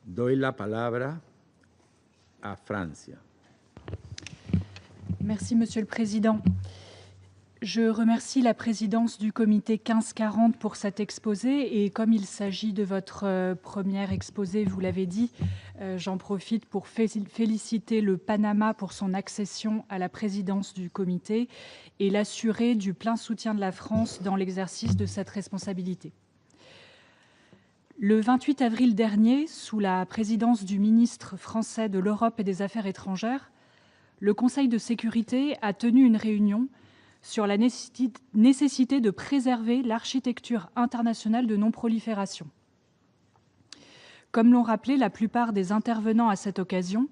Doy la palabra a Francia. Merci, Monsieur le Président. Je remercie la présidence du comité 1540 pour cet exposé et comme il s'agit de votre premier exposé, vous l'avez dit, j'en profite pour féliciter le Panama pour son accession à la présidence du comité et l'assurer du plein soutien de la France dans l'exercice de cette responsabilité. Le 28 avril dernier, sous la présidence du ministre français de l'Europe et des Affaires étrangères, le Conseil de sécurité a tenu une réunion sur la nécessité de préserver l'architecture internationale de non-prolifération. Comme l'ont rappelé la plupart des intervenants à cette occasion,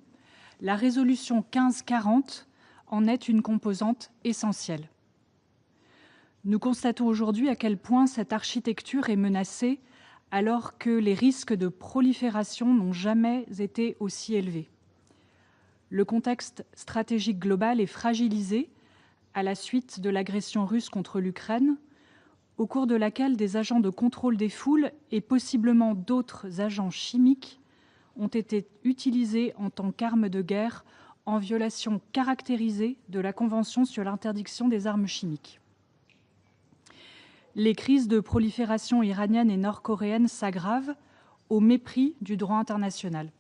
la résolution 1540 en est une composante essentielle. Nous constatons aujourd'hui à quel point cette architecture est menacée alors que les risques de prolifération n'ont jamais été aussi élevés. Le contexte stratégique global est fragilisé à la suite de l'agression russe contre l'Ukraine, au cours de laquelle des agents de contrôle des foules et possiblement d'autres agents chimiques ont été utilisés en tant qu'armes de guerre en violation caractérisée de la Convention sur l'interdiction des armes chimiques. Les crises de prolifération iranienne et nord-coréenne s'aggravent au mépris du droit international.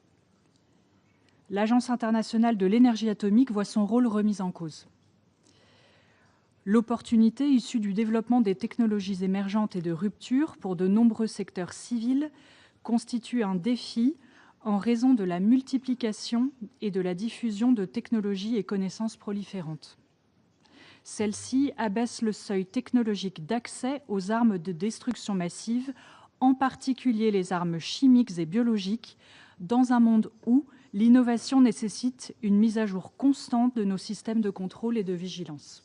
L'Agence internationale de l'énergie atomique voit son rôle remis en cause. L'opportunité issue du développement des technologies émergentes et de rupture pour de nombreux secteurs civils constitue un défi en raison de la multiplication et de la diffusion de technologies et connaissances proliférantes. Celles-ci abaissent le seuil technologique d'accès aux armes de destruction massive, en particulier les armes chimiques et biologiques, dans un monde où l'innovation nécessite une mise à jour constante de nos systèmes de contrôle et de vigilance.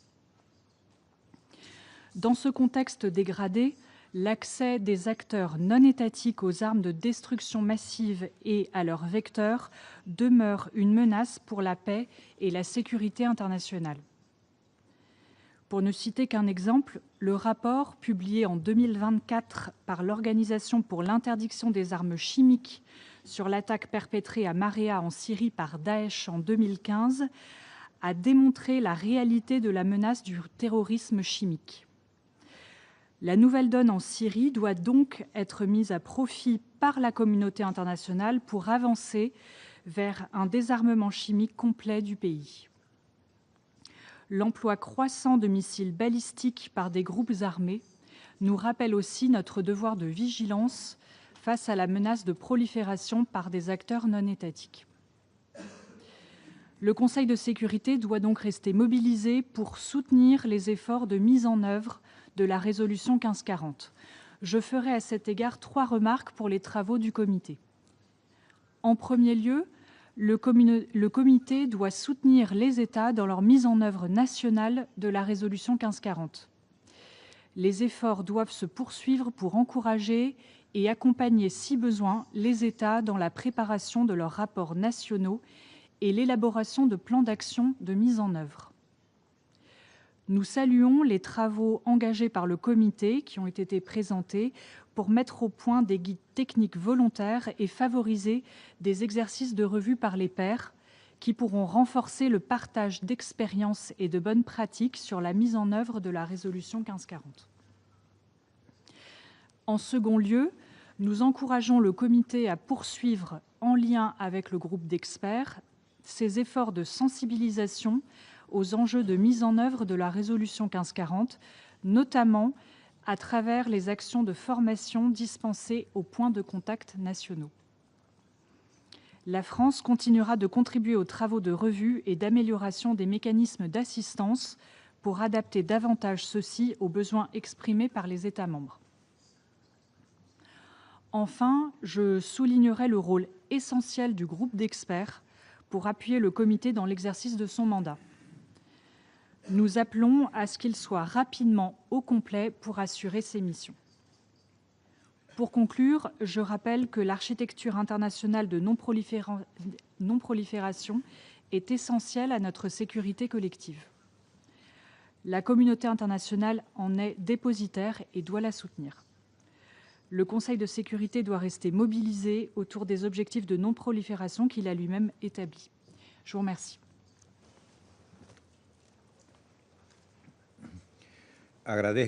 Dans ce contexte dégradé, l'accès des acteurs non étatiques aux armes de destruction massive et à leurs vecteurs demeure une menace pour la paix et la sécurité internationale. Pour ne citer qu'un exemple, le rapport publié en 2024 par l'Organisation pour l'interdiction des armes chimiques sur l'attaque perpétrée à Marea en Syrie par Daesh en 2015 a démontré la réalité de la menace du terrorisme chimique. La nouvelle donne en Syrie doit donc être mise à profit par la communauté internationale pour avancer vers un désarmement chimique complet du pays. L'emploi croissant de missiles balistiques par des groupes armés nous rappelle aussi notre devoir de vigilance face à la menace de prolifération par des acteurs non étatiques. Le Conseil de sécurité doit donc rester mobilisé pour soutenir les efforts de mise en œuvre de la résolution 1540. Je ferai à cet égard 3 remarques pour les travaux du comité. En premier lieu, le comité doit soutenir les États dans leur mise en œuvre nationale de la résolution 1540. Les efforts doivent se poursuivre pour encourager et accompagner, si besoin, les États dans la préparation de leurs rapports nationaux et l'élaboration de plans d'action de mise en œuvre. Nous saluons les travaux engagés par le comité qui ont été présentés pour mettre au point des guides techniques volontaires et favoriser des exercices de revue par les pairs qui pourront renforcer le partage d'expériences et de bonnes pratiques sur la mise en œuvre de la résolution 1540. En second lieu, nous encourageons le comité à poursuivre, en lien avec le groupe d'experts, ses efforts de sensibilisation aux enjeux de mise en œuvre de la résolution 1540, notamment à travers les actions de formation dispensées aux points de contact nationaux. La France continuera de contribuer aux travaux de revue et d'amélioration des mécanismes d'assistance pour adapter davantage ceux-ci aux besoins exprimés par les États membres. Enfin, je soulignerai le rôle essentiel du groupe d'experts pour appuyer le comité dans l'exercice de son mandat. Nous appelons à ce qu'il soit rapidement au complet pour assurer ses missions. Pour conclure, je rappelle que l'architecture internationale de non-prolifération est essentielle à notre sécurité collective. La communauté internationale en est dépositaire et doit la soutenir. Le Conseil de sécurité doit rester mobilisé autour des objectifs de non-prolifération qu'il a lui-même établis. Je vous remercie. Agradezco